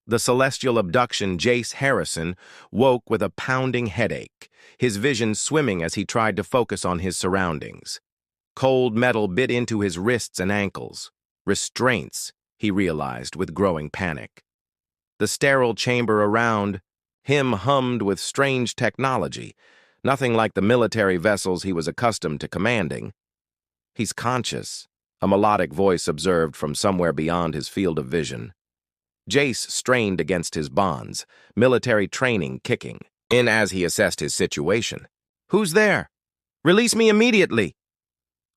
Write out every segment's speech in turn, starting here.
the celestial abduction Jace Harrison woke with a pounding headache, his vision swimming as he tried to focus on his surroundings. Cold metal bit into his wrists and ankles. Restraints, he realized with growing panic. The sterile chamber around him hummed with strange technology, nothing like the military vessels he was accustomed to commanding. "He's conscious," a melodic voice observed from somewhere beyond his field of vision. Jace strained against his bonds, military training kicking in as he assessed his situation. "Who's there? Release me immediately!"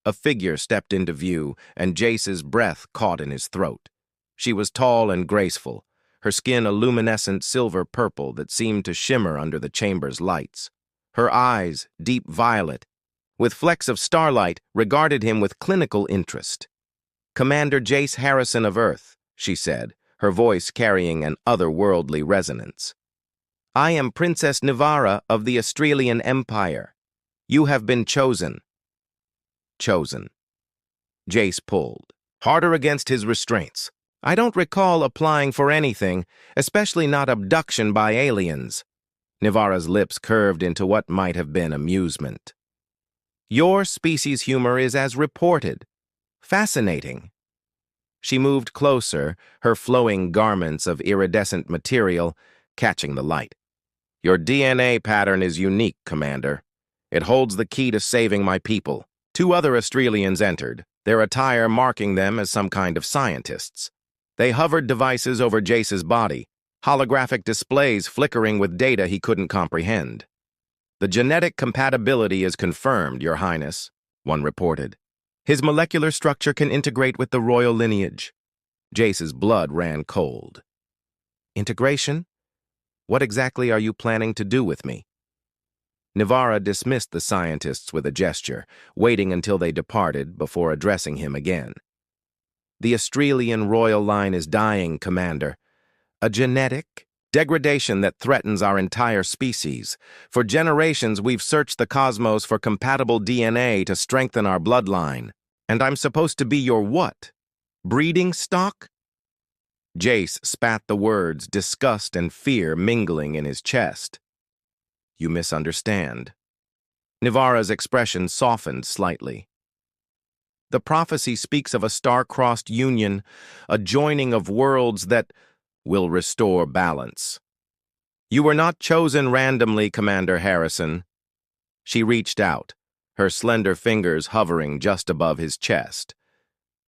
A figure stepped into view, and Jace's breath caught in his throat. She was tall and graceful, her skin a luminescent silver purple that seemed to shimmer under the chamber's lights. Her eyes, deep violet, with flecks of starlight, regarded him with clinical interest. "Commander Jace Harrison of Earth," she said, her voice carrying an otherworldly resonance. "I am Princess Nivara of the Australian Empire. You have been chosen." Chosen. Jace pulled, harder against his restraints. "I don't recall applying for anything, especially not abduction by aliens." Nivara's lips curved into what might have been amusement. "Your species' humor is as reported. Fascinating." She moved closer, her flowing garments of iridescent material catching the light. "Your DNA pattern is unique, Commander. It holds the key to saving my people." Two other Australians entered, their attire marking them as some kind of scientists. They hovered devices over Jace's body, holographic displays flickering with data he couldn't comprehend. "The genetic compatibility is confirmed, Your Highness," one reported. "His molecular structure can integrate with the royal lineage." Jace's blood ran cold. "Integration? What exactly are you planning to do with me?" Nivara dismissed the scientists with a gesture, waiting until they departed before addressing him again. "The Australian royal line is dying, Commander. A genetic degradation that threatens our entire species. For generations, we've searched the cosmos for compatible DNA to strengthen our bloodline. And I'm supposed to be your what? Breeding stock?" Jace spat the words, disgust and fear mingling in his chest. "You misunderstand." Nivara's expression softened slightly. "The prophecy speaks of a star-crossed union, a joining of worlds that will restore balance. You were not chosen randomly, Commander Harrison." She reached out, her slender fingers hovering just above his chest.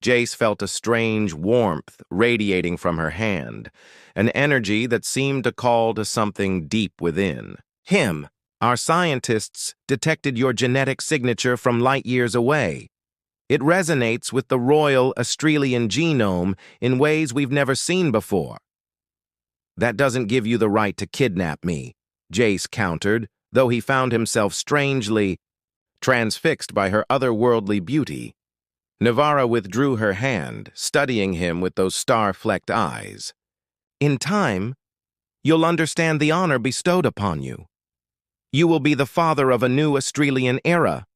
Jace felt a strange warmth radiating from her hand, an energy that seemed to call to something deep within. "Him, our scientists detected your genetic signature from light years away. It resonates with the royal Australian genome in ways we've never seen before." "That doesn't give you the right to kidnap me," Jace countered, though he found himself strangely transfixed by her otherworldly beauty. Nivara withdrew her hand, studying him with those star-flecked eyes. "In time, you'll understand the honor bestowed upon you. You will be the father of a new Australian era,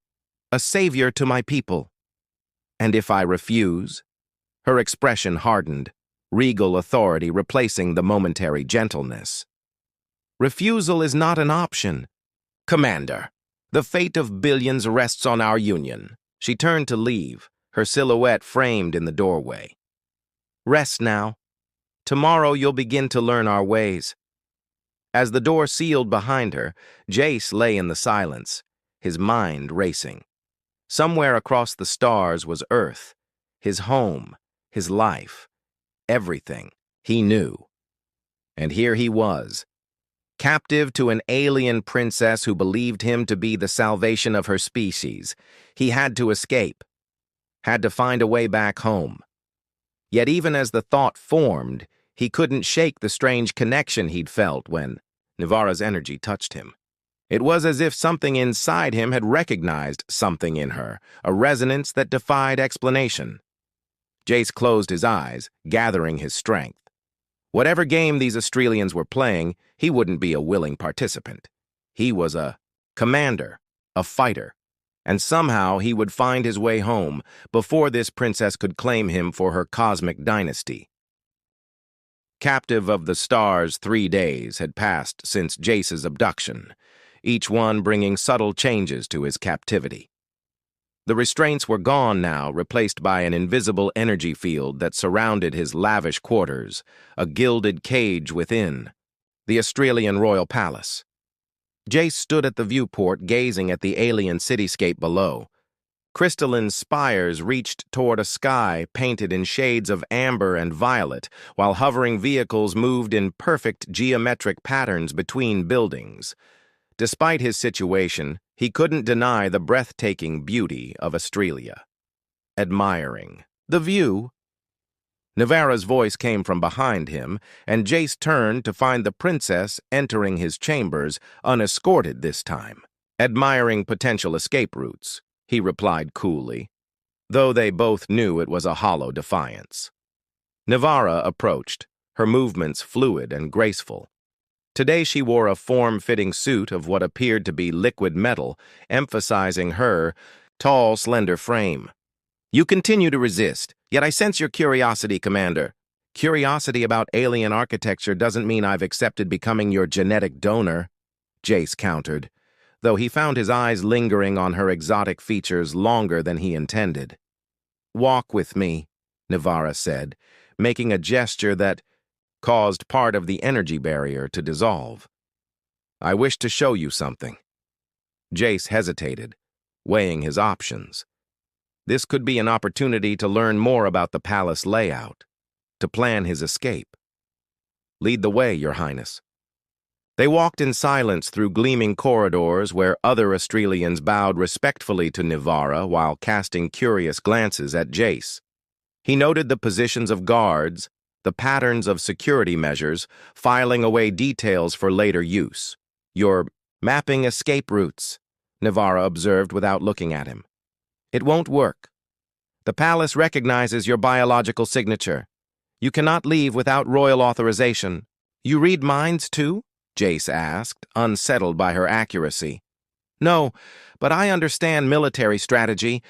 a savior to my people." "And if I refuse?" Her expression hardened, regal authority replacing the momentary gentleness. "Refusal is not an option. Commander, the fate of billions rests on our union." She turned to leave, her silhouette framed in the doorway. "Rest now. Tomorrow you'll begin to learn our ways." As the door sealed behind her, Jace lay in the silence, his mind racing. Somewhere across the stars was Earth, his home, his life, everything he knew. And here he was, captive to an alien princess who believed him to be the salvation of her species. He had to escape, had to find a way back home. Yet even as the thought formed, he couldn't shake the strange connection he'd felt when Nivara's energy touched him. It was as if something inside him had recognized something in her, a resonance that defied explanation. Jace closed his eyes, gathering his strength. Whatever game these Australians were playing, he wouldn't be a willing participant. He was a commander, a fighter, and somehow he would find his way home before this princess could claim him for her cosmic dynasty. Captive of the stars, 3 days had passed since Jace's abduction, each one bringing subtle changes to his captivity. The restraints were gone now, replaced by an invisible energy field that surrounded his lavish quarters, a gilded cage within, the Australian royal palace. Jace stood at the viewport, gazing at the alien cityscape below. Crystalline spires reached toward a sky painted in shades of amber and violet, while hovering vehicles moved in perfect geometric patterns between buildings. Despite his situation, he couldn't deny the breathtaking beauty of Australia. Admiring the view, Navara's voice came from behind him, and Jace turned to find the princess entering his chambers, unescorted this time. Admiring potential escape routes, he replied coolly, though they both knew it was a hollow defiance. Navara approached, her movements fluid and graceful. Today she wore a form-fitting suit of what appeared to be liquid metal, emphasizing her tall, slender frame. You continue to resist, yet I sense your curiosity, Commander. Curiosity about alien architecture doesn't mean I've accepted becoming your genetic donor, Jace countered, though he found his eyes lingering on her exotic features longer than he intended. Walk with me, Navara said, making a gesture that caused part of the energy barrier to dissolve. I wish to show you something. Jace hesitated, weighing his options. This could be an opportunity to learn more about the palace layout, to plan his escape. Lead the way, Your Highness. They walked in silence through gleaming corridors where other Australians bowed respectfully to Navara while casting curious glances at Jace. He noted the positions of guards, the patterns of security measures, filing away details for later use. You're mapping escape routes, Navara observed without looking at him. It won't work. The palace recognizes your biological signature. You cannot leave without royal authorization. You read minds too? Jace asked, unsettled by her accuracy. No, but I understand military strategy.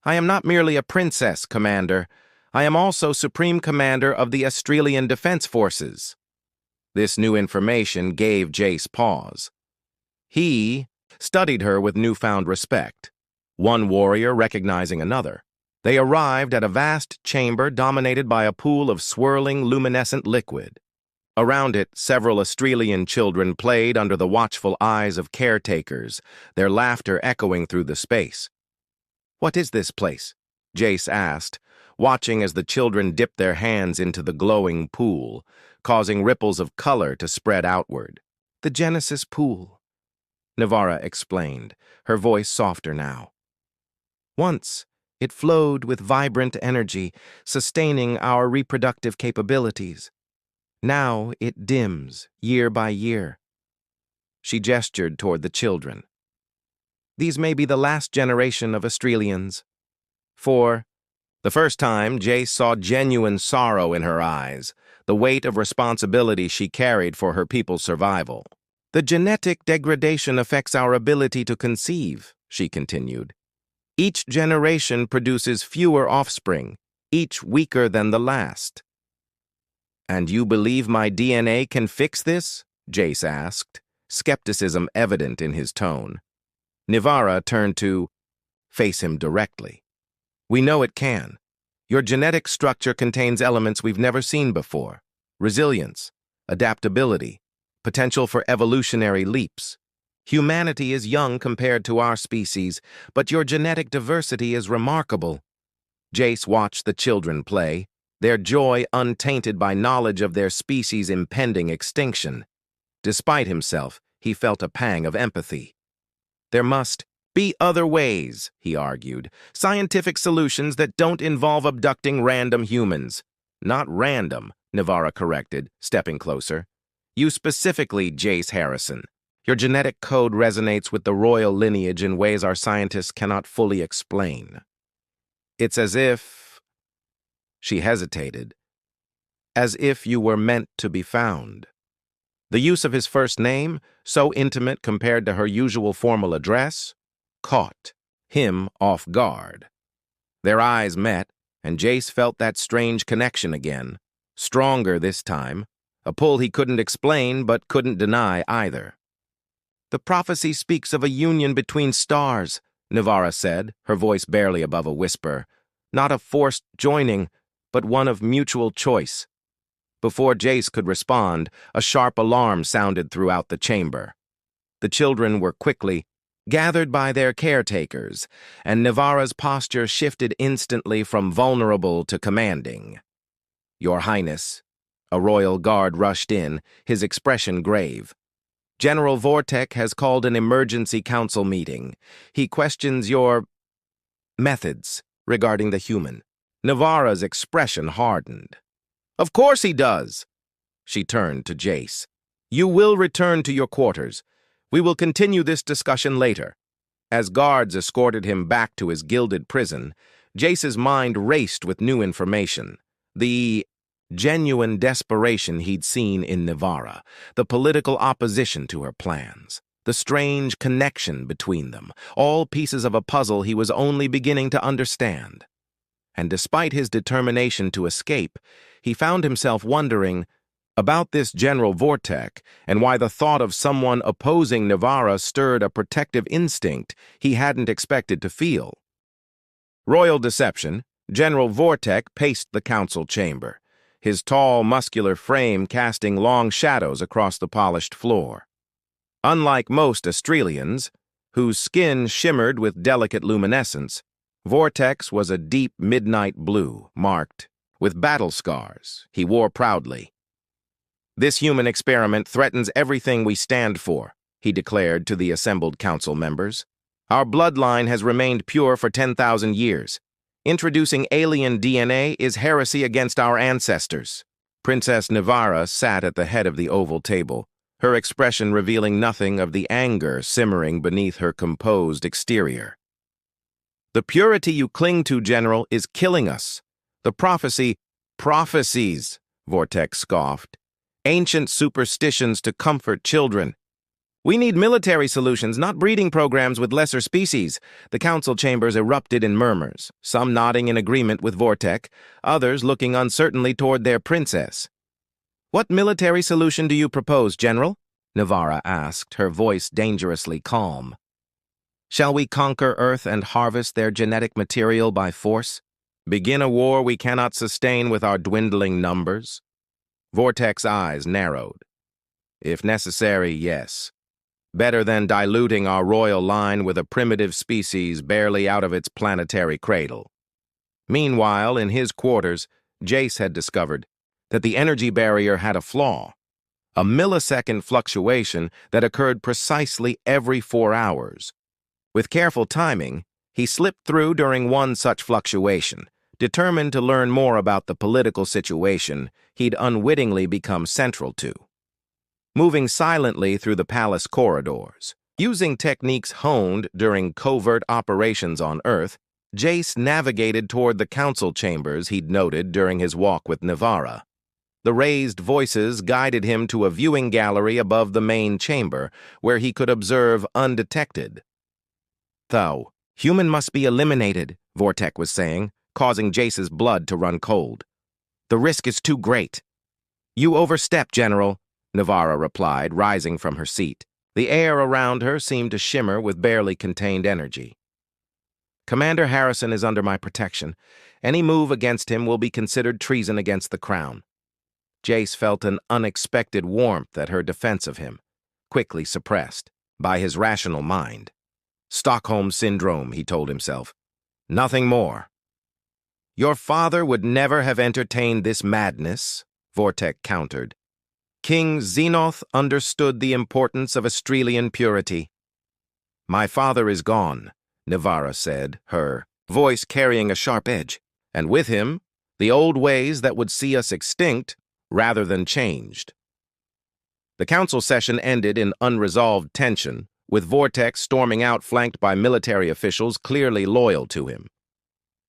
I am not merely a princess, Commander. I am also Supreme Commander of the Australian Defense Forces. This new information gave Jace pause. He studied her with newfound respect, one warrior recognizing another. They arrived at a vast chamber dominated by a pool of swirling, luminescent liquid. Around it, several Australian children played under the watchful eyes of caretakers, their laughter echoing through the space. What is this place? Jace asked, watching as the children dipped their hands into the glowing pool, causing ripples of color to spread outward. The Genesis Pool, Navara explained, her voice softer now. Once, it flowed with vibrant energy, sustaining our reproductive capabilities. Now it dims, year by year. She gestured toward the children. These may be the last generation of Australians. For the first time, Jace saw genuine sorrow in her eyes, the weight of responsibility she carried for her people's survival. The genetic degradation affects our ability to conceive, she continued. Each generation produces fewer offspring, each weaker than the last. And you believe my DNA can fix this? Jace asked, skepticism evident in his tone. Navara turned to face him directly. We know it can. Your genetic structure contains elements we've never seen before. Resilience, adaptability, potential for evolutionary leaps. Humanity is young compared to our species, but your genetic diversity is remarkable. Jace watched the children play, their joy untainted by knowledge of their species' impending extinction. Despite himself, he felt a pang of empathy. There must be other ways, he argued, scientific solutions that don't involve abducting random humans. Not random, Navara corrected, stepping closer. You specifically, Jace Harrison. Your genetic code resonates with the royal lineage in ways our scientists cannot fully explain. It's as if... She hesitated. As if you were meant to be found. The use of his first name, so intimate compared to her usual formal address, caught him off guard. Their eyes met, and Jace felt that strange connection again, Stronger this time, a pull he couldn't explain but couldn't deny either. "The prophecy speaks of a union between stars," Navara said, her voice barely above a whisper. "Not a forced joining, but one of mutual choice." Before Jace could respond, a sharp alarm sounded throughout the chamber. The children were quickly gathered by their caretakers, and Navara's posture shifted instantly from vulnerable to commanding. "Your Highness." A royal guard rushed in, his expression grave. "General Vortek has called an emergency council meeting. He questions your methods regarding the human." Navara's expression hardened. "Of course he does." She turned to Jace. "You will return to your quarters. We will continue this discussion later." As guards escorted him back to his gilded prison, Jace's mind raced with new information. The genuine desperation he'd seen in Navara, the political opposition to her plans, the strange connection between them, all pieces of a puzzle he was only beginning to understand. And despite his determination to escape, he found himself wondering about this General Vortek and why the thought of someone opposing Navara stirred a protective instinct he hadn't expected to feel. Royal deception, General Vortek paced the council chamber, his tall, muscular frame casting long shadows across the polished floor. Unlike most Australians, whose skin shimmered with delicate luminescence, Vortek's was a deep midnight blue, marked with battle scars he wore proudly. "This human experiment threatens everything we stand for," he declared to the assembled council members. "Our bloodline has remained pure for 10,000 years. Introducing alien DNA is heresy against our ancestors." Princess Navara sat at the head of the oval table, her expression revealing nothing of the anger simmering beneath her composed exterior. "The purity you cling to, General, is killing us. The prophecies, Vortek scoffed. Ancient superstitions to comfort children. We need military solutions, not breeding programs with lesser species." The council chambers erupted in murmurs, some nodding in agreement with Vortek, others looking uncertainly toward their princess. "What military solution do you propose, General?" Navara asked, her voice dangerously calm. "Shall we conquer Earth and harvest their genetic material by force? Begin a war we cannot sustain with our dwindling numbers?" Vortek's eyes narrowed. "If necessary, yes. Better than diluting our royal line with a primitive species barely out of its planetary cradle." Meanwhile, in his quarters, Jace had discovered that the energy barrier had a flaw, a millisecond fluctuation that occurred precisely every 4 hours. With careful timing, he slipped through during one such fluctuation, determined to learn more about the political situation he'd unwittingly become central to. Moving silently through the palace corridors, using techniques honed during covert operations on Earth, Jace navigated toward the council chambers he'd noted during his walk with Navara. The raised voices guided him to a viewing gallery above the main chamber, where he could observe undetected. "Though, human must be eliminated," Vortek was saying, causing Jace's blood to run cold. "The risk is too great." "You overstep, General," Navara replied, rising from her seat. The air around her seemed to shimmer with barely contained energy. "Commander Harrison is under my protection. Any move against him will be considered treason against the crown." Jace felt an unexpected warmth at her defense of him, quickly suppressed by his rational mind. Stockholm Syndrome, he told himself. Nothing more. "Your father would never have entertained this madness," Vortek countered. "King Xenoth understood the importance of Australian purity." "My father is gone," Navara said, her voice carrying a sharp edge, "and with him, the old ways that would see us extinct rather than changed." The council session ended in unresolved tension, with Vortek storming out flanked by military officials clearly loyal to him.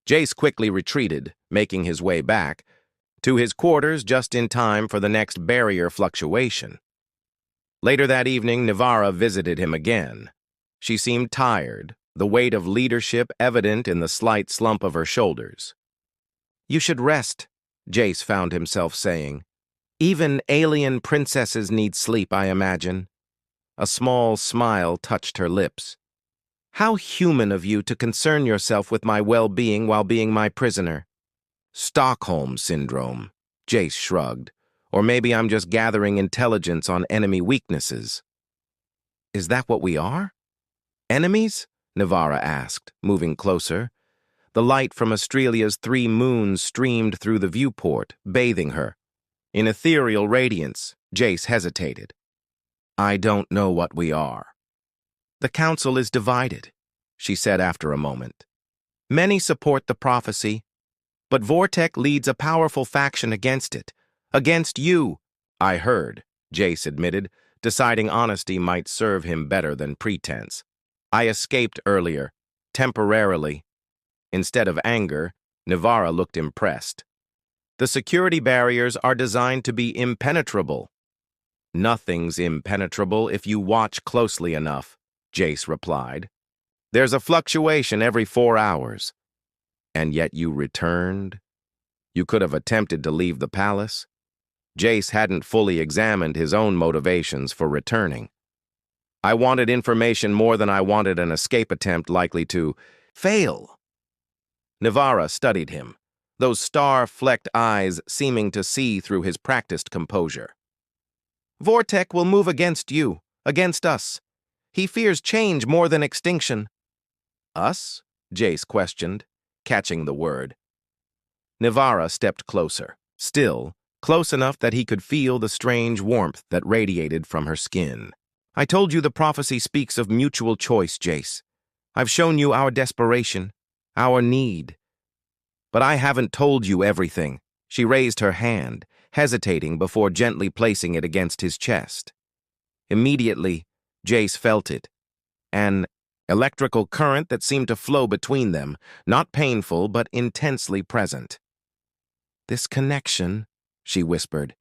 Jace quickly retreated, making his way back to his quarters just in time for the next barrier fluctuation. Later that evening, Navara visited him again. She seemed tired, the weight of leadership evident in the slight slump of her shoulders. "You should rest," Jace found himself saying. Even alien princesses need sleep, I imagine. A small smile touched her lips. How human of you to concern yourself with my well-being while being my prisoner. Stockholm Syndrome, Jace shrugged. Or maybe I'm just gathering intelligence on enemy weaknesses. Is that what we are? Enemies? Navara asked, moving closer. The light from Australia's 3 moons streamed through the viewport, bathing her. In ethereal radiance, Jace hesitated. I don't know what we are. The council is divided, she said after a moment. Many support the prophecy, but Vortek leads a powerful faction against it. Against you, I heard, Jace admitted, deciding honesty might serve him better than pretense. I escaped earlier, temporarily. Instead of anger, Navara looked impressed. The security barriers are designed to be impenetrable. Nothing's impenetrable if you watch closely enough, Jace replied. There's a fluctuation every 4 hours. And yet you returned? You could have attempted to leave the palace? Jace hadn't fully examined his own motivations for returning. I wanted information more than I wanted an escape attempt likely to fail. Navara studied him, those star-flecked eyes seeming to see through his practiced composure. Vortek will move against you, against us. He fears change more than extinction. Us? Jace questioned, catching the word. Navara stepped closer, still, close enough that he could feel the strange warmth that radiated from her skin. I told you the prophecy speaks of mutual choice, Jace. I've shown you our desperation, our need. But I haven't told you everything. She raised her hand, hesitating before gently placing it against his chest. Immediately, Jace felt it. An electrical current that seemed to flow between them, not painful but intensely present. This connection, she whispered.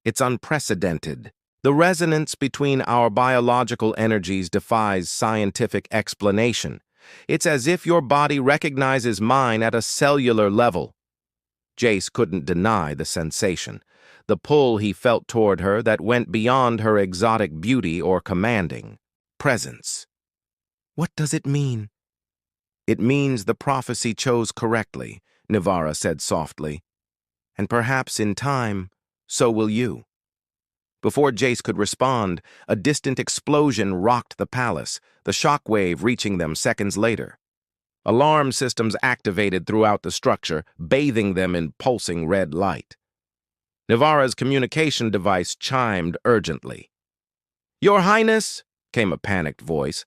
It's unprecedented. The resonance between our biological energies defies scientific explanation. It's as if your body recognizes mine at a cellular level. Jace couldn't deny the sensation, the pull he felt toward her that went beyond her exotic beauty or commanding presence. What does it mean? It means the prophecy chose correctly, Navara said softly. And perhaps in time, so will you. Before Jace could respond, a distant explosion rocked the palace, the shock wave reaching them seconds later. Alarm systems activated throughout the structure, bathing them in pulsing red light. Navara's communication device chimed urgently. Your Highness, came a panicked voice.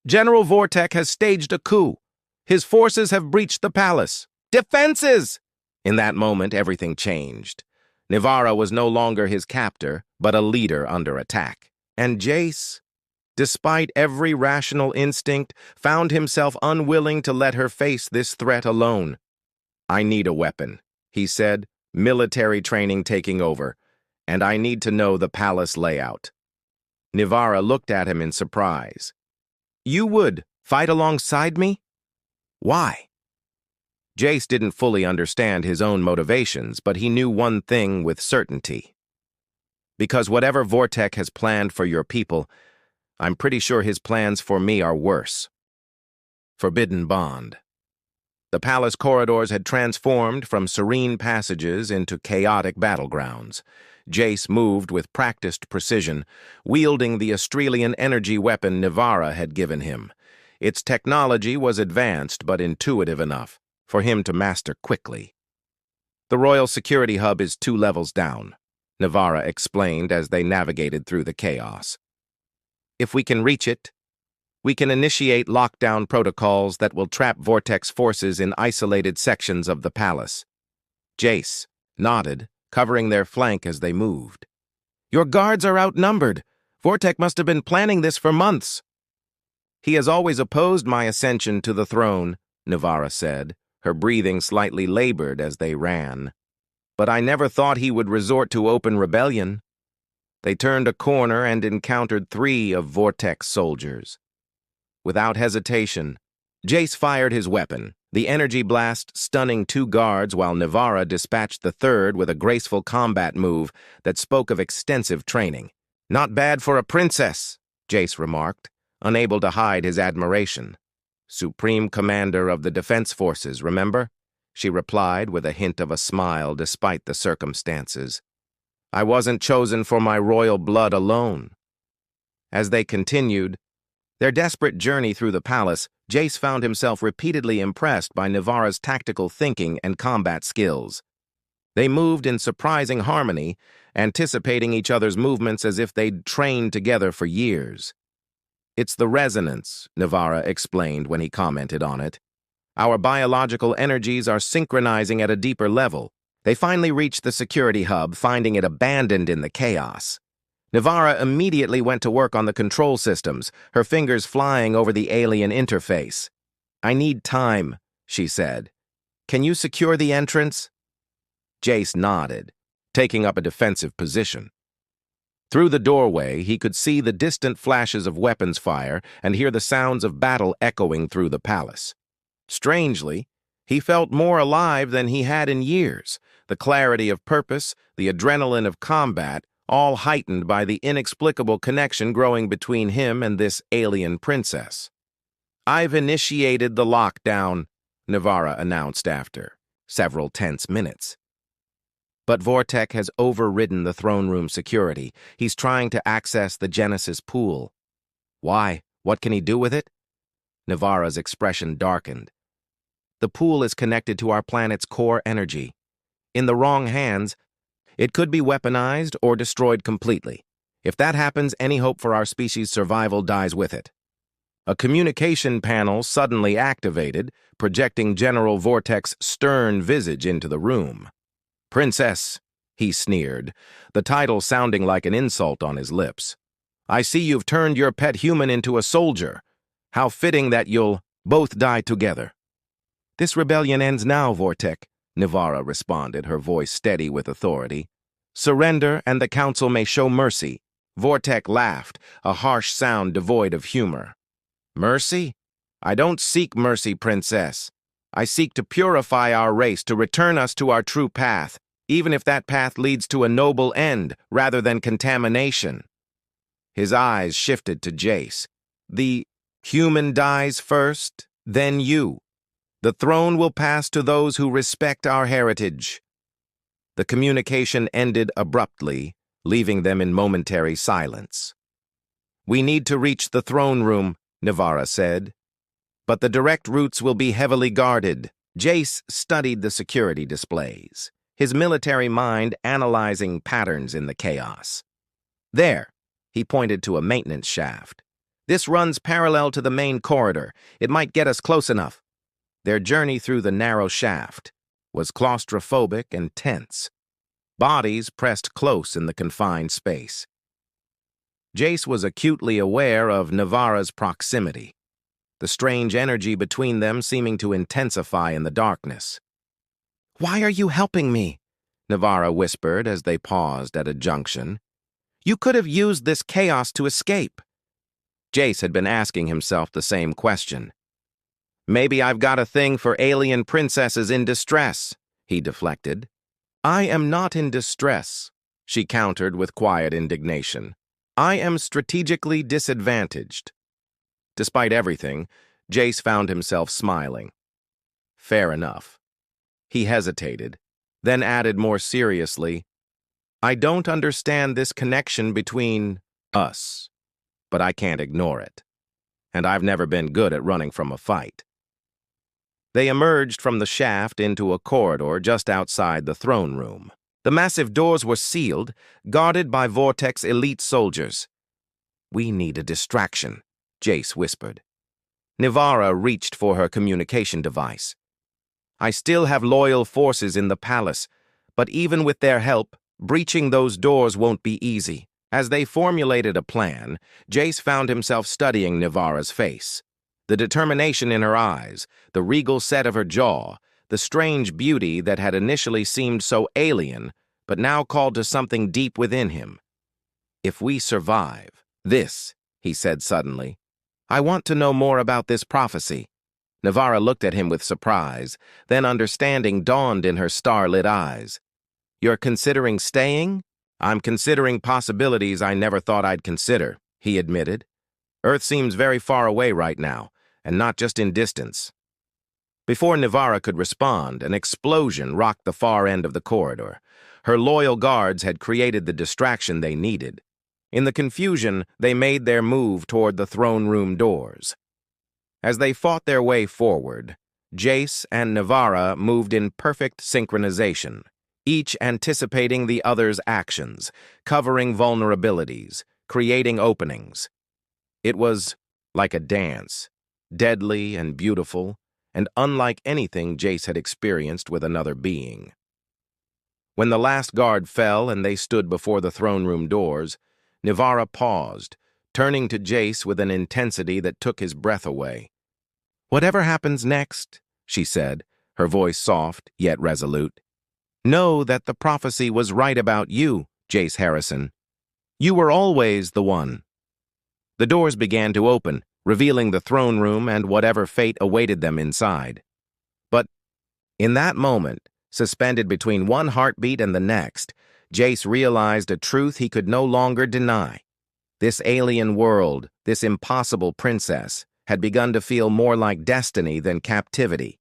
General Vortek has staged a coup. His forces have breached the palace. Defenses! In that moment, everything changed. Navara was no longer his captor, but a leader under attack. And Jace, despite every rational instinct, found himself unwilling to let her face this threat alone. I need a weapon, he said, military training taking over, and I need to know the palace layout. Navara looked at him in surprise. You would fight alongside me? Why? Jace didn't fully understand his own motivations, but he knew one thing with certainty. Because whatever Vortek has planned for your people, I'm pretty sure his plans for me are worse. Forbidden bond. The palace corridors had transformed from serene passages into chaotic battlegrounds. Jace moved with practiced precision, wielding the Australian energy weapon Navara had given him. Its technology was advanced but intuitive enough for him to master quickly. The Royal Security Hub is 2 levels down, Navara explained as they navigated through the chaos. If we can reach it, we can initiate lockdown protocols that will trap Vortek's forces in isolated sections of the palace. Jace nodded, covering their flank as they moved. Your guards are outnumbered. Vortek must have been planning this for months. He has always opposed my ascension to the throne, Navara said, her breathing slightly labored as they ran. But I never thought he would resort to open rebellion. They turned a corner and encountered 3 of Vortek's soldiers. Without hesitation, Jace fired his weapon, The energy blast stunning 2 guards while Navara dispatched the third with a graceful combat move that spoke of extensive training. "Not bad for a princess," Jace remarked, unable to hide his admiration. "Supreme Commander of the Defense Forces, remember?" she replied with a hint of a smile despite the circumstances. "I wasn't chosen for my royal blood alone." As they continued their desperate journey through the palace, Jace found himself repeatedly impressed by Navara's tactical thinking and combat skills. They moved in surprising harmony, anticipating each other's movements as if they'd trained together for years. "It's the resonance," Navara explained when he commented on it. "Our biological energies are synchronizing at a deeper level." They finally reached the security hub, finding it abandoned in the chaos. Navara immediately went to work on the control systems, her fingers flying over the alien interface. "I need time," she said. "Can you secure the entrance?" Jace nodded, taking up a defensive position. Through the doorway, he could see the distant flashes of weapons fire and hear the sounds of battle echoing through the palace. Strangely, he felt more alive than he had in years, the clarity of purpose, the adrenaline of combat, all heightened by the inexplicable connection growing between him and this alien princess. "I've initiated the lockdown," Navara announced after several tense minutes. "But Vortek has overridden the throne room security. He's trying to access the Genesis pool." "Why? What can he do with it?" Navara's expression darkened. "The pool is connected to our planet's core energy. In the wrong hands, it could be weaponized or destroyed completely. If that happens, any hope for our species' survival dies with it." A communication panel suddenly activated, projecting General Vortek's stern visage into the room. "Princess," he sneered, the title sounding like an insult on his lips. "I see you've turned your pet human into a soldier. How fitting that you'll both die together." "This rebellion ends now, Vortek," Navara responded, her voice steady with authority. "Surrender, and the council may show mercy." Vortek laughed, a harsh sound devoid of humor. "Mercy? I don't seek mercy, Princess. I seek to purify our race, to return us to our true path, even if that path leads to a noble end rather than contamination." His eyes shifted to Jace. "The human dies first, then you. The throne will pass to those who respect our heritage." The communication ended abruptly, leaving them in momentary silence. "We need to reach the throne room," Navara said. "But the direct routes will be heavily guarded." Jace studied the security displays, his military mind analyzing patterns in the chaos. "There," he pointed to a maintenance shaft. "This runs parallel to the main corridor. It might get us close enough." Their journey through the narrow shaft was claustrophobic and tense. Bodies pressed close in the confined space. Jace was acutely aware of Navara's proximity, the strange energy between them seeming to intensify in the darkness. "Why are you helping me?" Navara whispered as they paused at a junction. "You could have used this chaos to escape." Jace had been asking himself the same question. "Maybe I've got a thing for alien princesses in distress," he deflected. "I am not in distress," she countered with quiet indignation. "I am strategically disadvantaged." Despite everything, Jace found himself smiling. "Fair enough." He hesitated, then added more seriously, "I don't understand this connection between us, but I can't ignore it. And I've never been good at running from a fight." They emerged from the shaft into a corridor just outside the throne room. The massive doors were sealed, guarded by Vortek's elite soldiers. "We need a distraction," Jace whispered. Navara reached for her communication device. "I still have loyal forces in the palace, but even with their help, breaching those doors won't be easy." As they formulated a plan, Jace found himself studying Navara's face. The determination in her eyes, the regal set of her jaw, the strange beauty that had initially seemed so alien, but now called to something deep within him. "If we survive this," he said suddenly, "I want to know more about this prophecy." Navarra looked at him with surprise, then understanding dawned in her star-lit eyes. "You're considering staying?" "I'm considering possibilities I never thought I'd consider," he admitted. "Earth seems very far away right now, and not just in distance." Before Navarra could respond, an explosion rocked the far end of the corridor. Her loyal guards had created the distraction they needed. In the confusion, they made their move toward the throne room doors. As they fought their way forward, Jace and Navarra moved in perfect synchronization, each anticipating the other's actions, covering vulnerabilities, creating openings. It was like a dance, deadly and beautiful, and unlike anything Jace had experienced with another being. When the last guard fell and they stood before the throne room doors, Navarra paused, turning to Jace with an intensity that took his breath away. "Whatever happens next," she said, her voice soft yet resolute, "know that the prophecy was right about you, Jace Harrison. You were always the one." The doors began to open, revealing the throne room and whatever fate awaited them inside. But in that moment, suspended between one heartbeat and the next, Jace realized a truth he could no longer deny. This alien world, this impossible princess, had begun to feel more like destiny than captivity.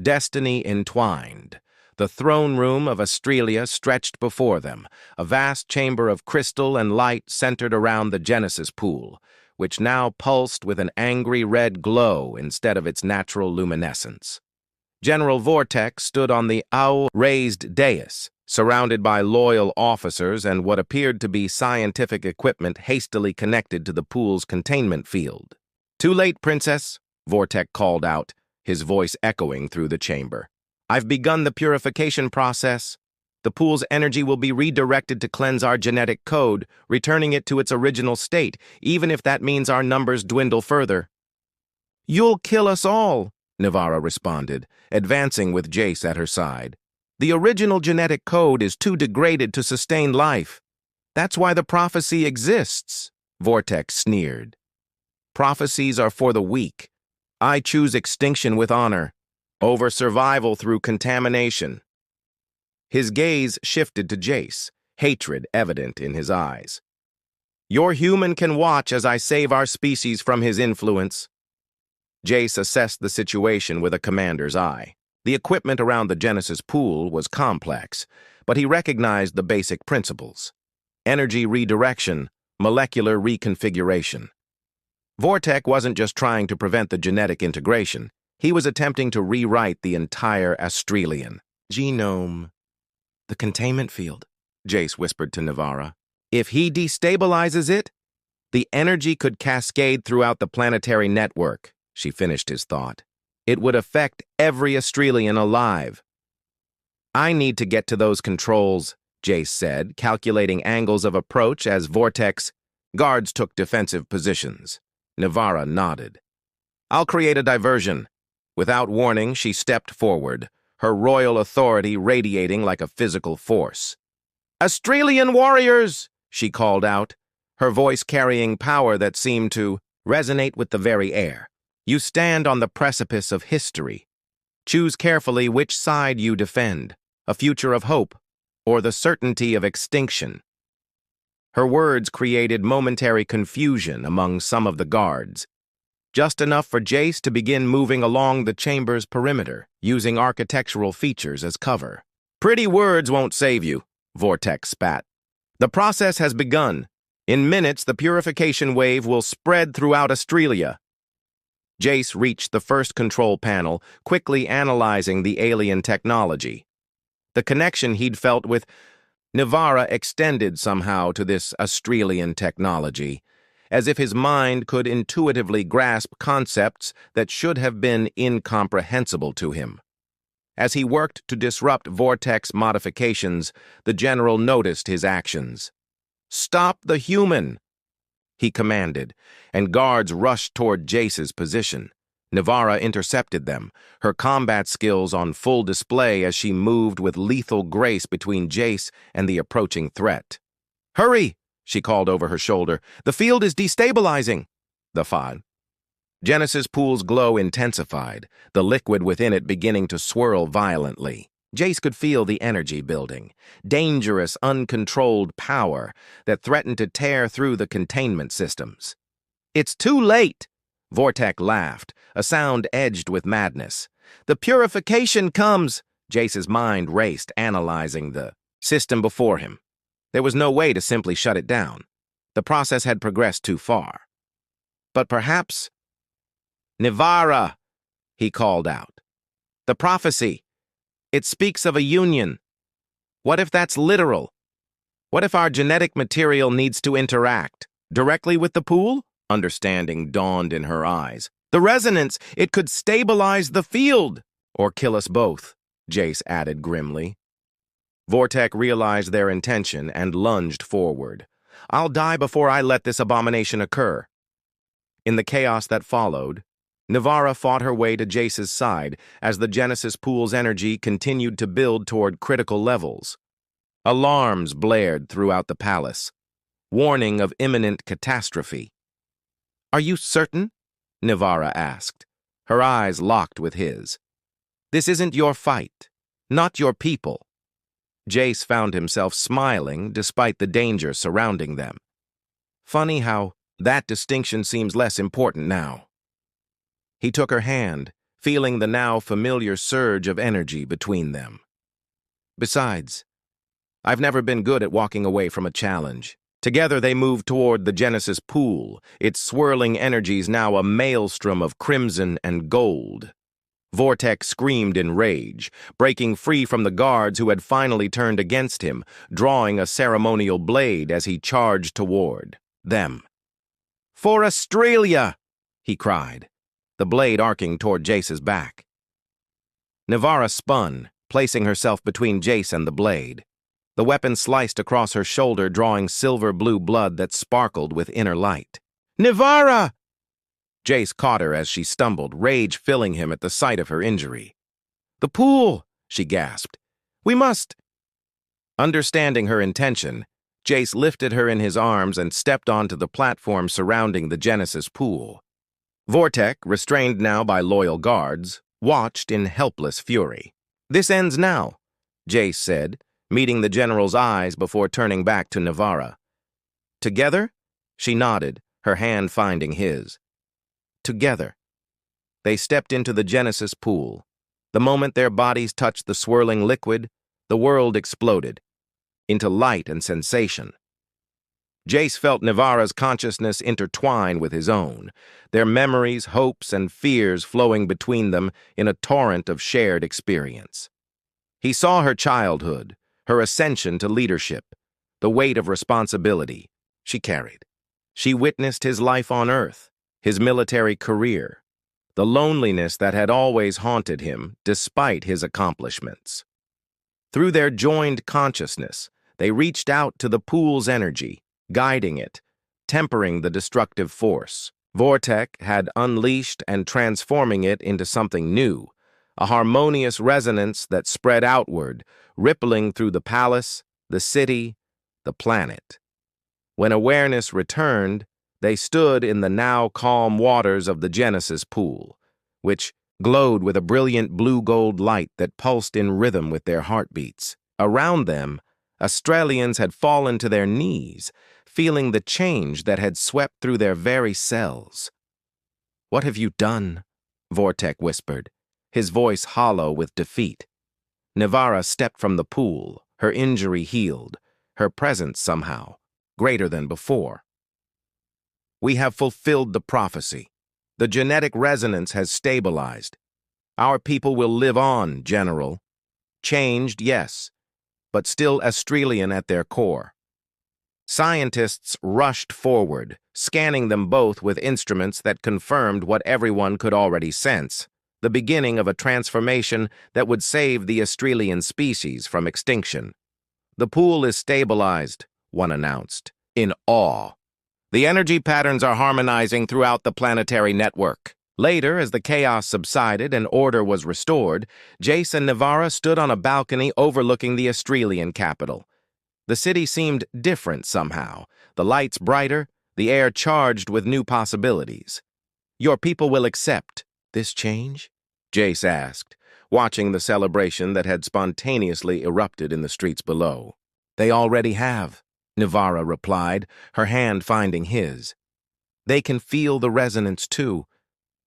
Destiny entwined. The throne room of Australia stretched before them, a vast chamber of crystal and light centered around the Genesis pool, which now pulsed with an angry red glow instead of its natural luminescence. General Vortex stood on the raised dais, surrounded by loyal officers and what appeared to be scientific equipment hastily connected to the pool's containment field. "Too late, Princess," Vortex called out, his voice echoing through the chamber. "I've begun the purification process. The pool's energy will be redirected to cleanse our genetic code, returning it to its original state, even if that means our numbers dwindle further." "You'll kill us all," Navarra responded, advancing with Jace at her side. "The original genetic code is too degraded to sustain life. That's why the prophecy exists," Vortex sneered. "Prophecies are for the weak. I choose extinction with honor, over survival through contamination." His gaze shifted to Jace, hatred evident in his eyes. "Your human can watch as I save our species from his influence." Jace assessed the situation with a commander's eye. The equipment around the Genesis pool was complex, but he recognized the basic principles: energy redirection, molecular reconfiguration. Vortex wasn't just trying to prevent the genetic integration, he was attempting to rewrite the entire Australian genome. "The containment field," Jace whispered to Navarra. "If he destabilizes it, the energy could cascade throughout the planetary network," she finished his thought. "It would affect every Australian alive." "I need to get to those controls," Jace said, calculating angles of approach as Vortex guards took defensive positions. Navarra nodded. "I'll create a diversion." Without warning, she stepped forward, her royal authority radiating like a physical force. "Australian warriors!" she called out, her voice carrying power that seemed to resonate with the very air. "You stand on the precipice of history. Choose carefully which side you defend, a future of hope or the certainty of extinction." Her words created momentary confusion among some of the guards, just enough for Jace to begin moving along the chamber's perimeter, using architectural features as cover. "Pretty words won't save you," Vortex spat. "The process has begun. In minutes, the purification wave will spread throughout Australia." Jace reached the first control panel, quickly analyzing the alien technology. The connection he'd felt with Navarra extended somehow to this Australian technology, as if his mind could intuitively grasp concepts that should have been incomprehensible to him. As he worked to disrupt Vortex modifications, the general noticed his actions. "Stop the human!" he commanded, and guards rushed toward Jace's position. Navarra intercepted them, her combat skills on full display as she moved with lethal grace between Jace and the approaching threat. "Hurry!" she called over her shoulder. "The field is destabilizing." "Defy." Genesis Pool's glow intensified, the liquid within it beginning to swirl violently. Jace could feel the energy building, dangerous, uncontrolled power that threatened to tear through the containment systems. "It's too late!" Vortek laughed, a sound edged with madness. "The purification comes!" Jace's mind raced, analyzing the system before him. There was no way to simply shut it down. The process had progressed too far. But perhaps... "Nivara!" he called out. "The prophecy. It speaks of a union. What if that's literal? What if our genetic material needs to interact directly with the pool?" Understanding dawned in her eyes. "The resonance, it could stabilize the field!" "Or kill us both," Jace added grimly. Vortek realized their intention and lunged forward. "I'll die before I let this abomination occur." In the chaos that followed, Nivara fought her way to Jace's side as the Genesis Pool's energy continued to build toward critical levels. Alarms blared throughout the palace, warning of imminent catastrophe. "Are you certain?" Nivara asked, her eyes locked with his. "This isn't your fight, not your people." Jace found himself smiling despite the danger surrounding them. Funny how that distinction seems less important now. He took her hand, feeling the now familiar surge of energy between them. "Besides, I've never been good at walking away from a challenge." Together they moved toward the Genesis Pool, its swirling energies now a maelstrom of crimson and gold. Vortek screamed in rage, breaking free from the guards who had finally turned against him, drawing a ceremonial blade as he charged toward them. "For Australia!" he cried, the blade arcing toward Jace's back. Nivara spun, placing herself between Jace and the blade. The weapon sliced across her shoulder, drawing silver-blue blood that sparkled with inner light. "Nivara!" Jace caught her as she stumbled, rage filling him at the sight of her injury. "The pool!" she gasped. "We must—" Understanding her intention, Jace lifted her in his arms and stepped onto the platform surrounding the Genesis Pool. Vortek, restrained now by loyal guards, watched in helpless fury. "This ends now," Jace said, meeting the general's eyes before turning back to Nivara. "Together?" She nodded, her hand finding his. "Together." They stepped into the Genesis Pool. The moment their bodies touched the swirling liquid, the world exploded into light and sensation. Jace felt Nivara's consciousness intertwine with his own, their memories, hopes, and fears flowing between them in a torrent of shared experience. He saw her childhood, her ascension to leadership, the weight of responsibility she carried. She witnessed his life on Earth, his military career, the loneliness that had always haunted him despite his accomplishments. Through their joined consciousness, they reached out to the pool's energy, guiding it, tempering the destructive force. Vortek had unleashed and transforming it into something new, a harmonious resonance that spread outward, rippling through the palace, the city, the planet. When awareness returned, they stood in the now calm waters of the Genesis Pool, which glowed with a brilliant blue-gold light that pulsed in rhythm with their heartbeats. Around them, Australians had fallen to their knees, feeling the change that had swept through their very cells. "What have you done?" Vortek whispered, his voice hollow with defeat. Nivara stepped from the pool, her injury healed, her presence somehow greater than before. "We have fulfilled the prophecy. The genetic resonance has stabilized. Our people will live on, General. Changed, yes, but still Australian at their core." Scientists rushed forward, scanning them both with instruments that confirmed what everyone could already sense, the beginning of a transformation that would save the Australian species from extinction. "The pool is stabilized," one announced, in awe. "The energy patterns are harmonizing throughout the planetary network." Later, as the chaos subsided and order was restored, Jace and Nivara stood on a balcony overlooking the Australian capital. The city seemed different somehow, the lights brighter, the air charged with new possibilities. Your people will accept this change? Jace asked, watching the celebration that had spontaneously erupted in the streets below. They already have, Navara replied, her hand finding his. They can feel the resonance too,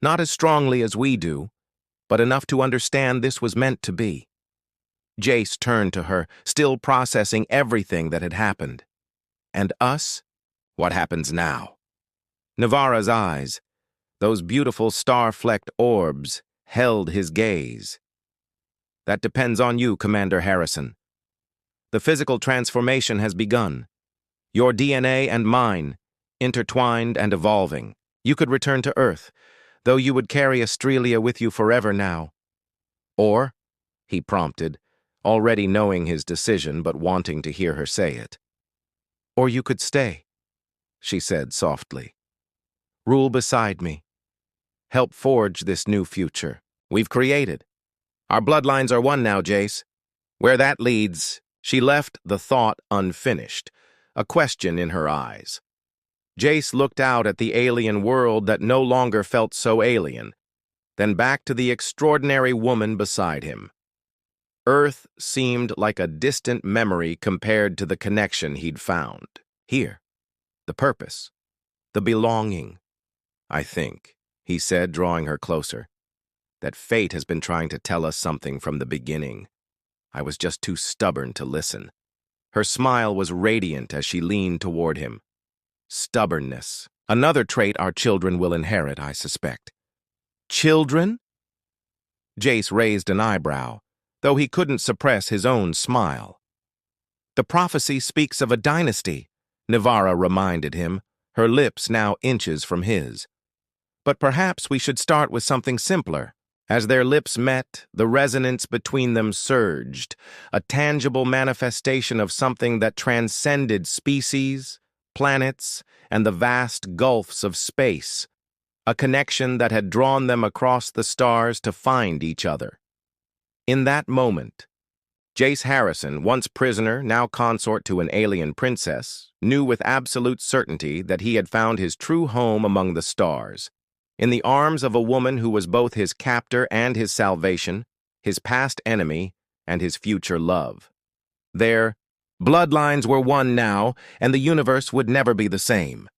not as strongly as we do, but enough to understand this was meant to be. Jace turned to her, still processing everything that had happened. And us? What happens now? Navara's eyes, those beautiful star-flecked orbs, held his gaze. That depends on you, Commander Harrison. The physical transformation has begun. Your DNA and mine, intertwined and evolving. You could return to Earth, though you would carry Australia with you forever now. Or, he prompted, already knowing his decision but wanting to hear her say it. Or you could stay, she said softly. Rule beside me. Help forge this new future we've created. Our bloodlines are one now, Jace. Where that leads, she left the thought unfinished, a question in her eyes. Jace looked out at the alien world that no longer felt so alien, then back to the extraordinary woman beside him. Earth seemed like a distant memory compared to the connection he'd found. Here, the purpose, the belonging. I think, he said, drawing her closer, that fate has been trying to tell us something from the beginning. I was just too stubborn to listen. Her smile was radiant as she leaned toward him. Stubbornness, another trait our children will inherit, I suspect. Children? Jace raised an eyebrow, though he couldn't suppress his own smile. The prophecy speaks of a dynasty, Navara reminded him, her lips now inches from his. But perhaps we should start with something simpler. As their lips met, the resonance between them surged, a tangible manifestation of something that transcended species, planets, and the vast gulfs of space, a connection that had drawn them across the stars to find each other. In that moment, Jace Harrison, once prisoner, now consort to an alien princess, knew with absolute certainty that he had found his true home among the stars, in the arms of a woman who was both his captor and his salvation, his past enemy and his future love. Their bloodlines were one now, and the universe would never be the same.